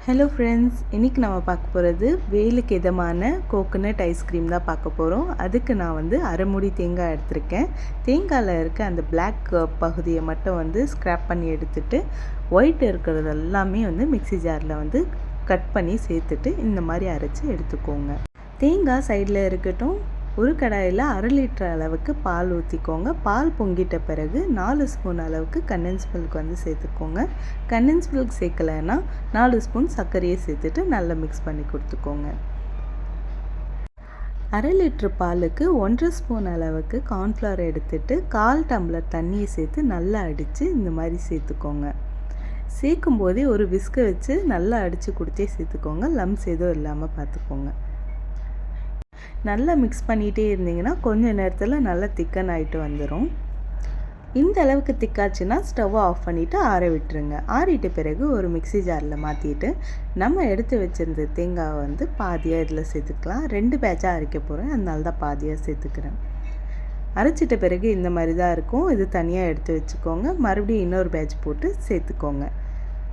Hello friends, இன்றைக்கி நம்ம பார்க்க போகிறது வெயிலுக்கு இதமான கோகோனட் ஐஸ்கிரீம் தான் பார்க்க போகிறோம். அதுக்கு நான் அரை மூடி தேங்காய் எடுத்திருக்கேன். தேங்காயில் இருக்க அந்த பிளாக் பகுதியை மட்டும் ஸ்க்ராப் பண்ணி எடுத்துட்டு ஒயிட் இருக்கிறது எல்லாமே மிக்ஸி ஜாரில் கட் பண்ணி சேர்த்துட்டு இந்த மாதிரி அரைச்சி எடுத்துக்கோங்க. தேங்காய் சைடில் இருக்கட்டும். ஒரு கடாயில் 1/2 லிட்டர் அளவுக்கு பால் ஊற்றிக்கோங்க. பால் பொங்கிட்ட பிறகு 4 ஸ்பூன் அளவுக்கு கண்டென்ஸ் மில்க் சேர்த்துக்கோங்க. கண்டென்ஸ் மில்க் சேர்க்கலைன்னா 4 ஸ்பூன் சர்க்கரையை சேர்த்துட்டு நல்லா மிக்ஸ் பண்ணி கொடுத்துக்கோங்க. 1/2 லிட்டர் பாலுக்கு 1/2 ஸ்பூன் அளவுக்கு கார்ன்ஃப்ளவர் எடுத்துட்டு 1/4 டம்ளர் தண்ணியை சேர்த்து நல்லா அடித்து இந்த மாதிரி சேர்த்துக்கோங்க. சேர்க்கும் போதே ஒரு விஸ்கை வச்சு நல்லா அடித்து கொடுத்தே சேர்த்துக்கோங்க. லம்ஸ் எதுவும் இல்லாமல் பார்த்துக்கோங்க. நல்லா மிக்ஸ் பண்ணிகிட்டே இருந்தீங்கன்னா கொஞ்சம் நேரத்தில் நல்லா திக்கன் ஆகிட்டு வந்துடும். இந்த அளவுக்கு திக்காச்சுன்னா ஸ்டவ்வை ஆஃப் பண்ணிவிட்டு ஆற விட்டுருங்க. ஆறிட்ட பிறகு ஒரு மிக்ஸி ஜாரில் மாற்றிட்டு நம்ம எடுத்து வச்சுருந்த தேங்காவை பாதியாக இதில் சேர்த்துக்கலாம். 2 பேட்சாக அரைக்க போகிறேன், அதனால தான் பாதியாக சேர்த்துக்கிறேன். அரைச்சிட்ட பிறகு இந்த மாதிரி தான் இருக்கும். இது தனியாக எடுத்து வச்சுக்கோங்க. மறுபடியும் இன்னொரு பேட்ச் போட்டு சேர்த்துக்கோங்க.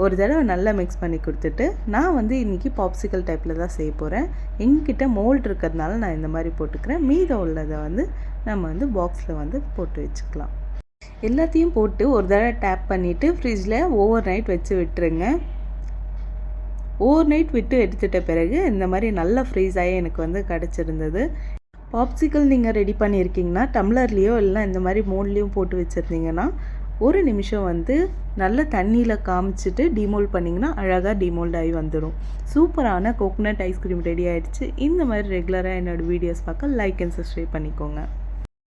ஒரு தடவை நல்லா மிக்ஸ் பண்ணி கொடுத்துட்டு நான் இன்றைக்கி பாப்சிக்கல் டைப்பில் தான் செய்ய போகிறேன். எங்கிட்ட மோல்ட் இருக்கிறதுனால நான் இந்த மாதிரி போட்டுக்கிறேன். மீதம் உள்ளதை நம்ம பாக்ஸில் போட்டு வச்சுக்கலாம். எல்லாத்தையும் போட்டு ஒரு தடவை டேப் பண்ணிவிட்டு ஃப்ரிட்ஜில் ஓவர் நைட் வச்சு விட்டுருங்க. ஓவர் நைட் விட்டு எடுத்துட்ட பிறகு இந்த மாதிரி நல்லா ஃப்ரீஸ் ஆகி எனக்கு கிடச்சிருந்தது. பாப்சிக்கல் நீங்கள் ரெடி பண்ணியிருக்கீங்கன்னா டம்ளர்லேயோ இல்லைனா இந்த மாதிரி மோல்ட்லேயும் போட்டு வச்சுருந்தீங்கன்னா ஒரு நிமிஷம் நல்ல தண்ணியில் காமிச்சிட்டு டிமோல்ட் பண்ணிங்கன்னா அழகாக டிமோல்ட் ஆகி வந்துடும். சூப்பரான கோகோனட் ஐஸ்கிரீம் ரெடி ஆகிடுச்சு. இந்த மாதிரி ரெகுலராக என்னோடய வீடியோஸ் பார்க்க லைக் அண்ட் சப்ஸ்கிரைப் பண்ணிக்கோங்க.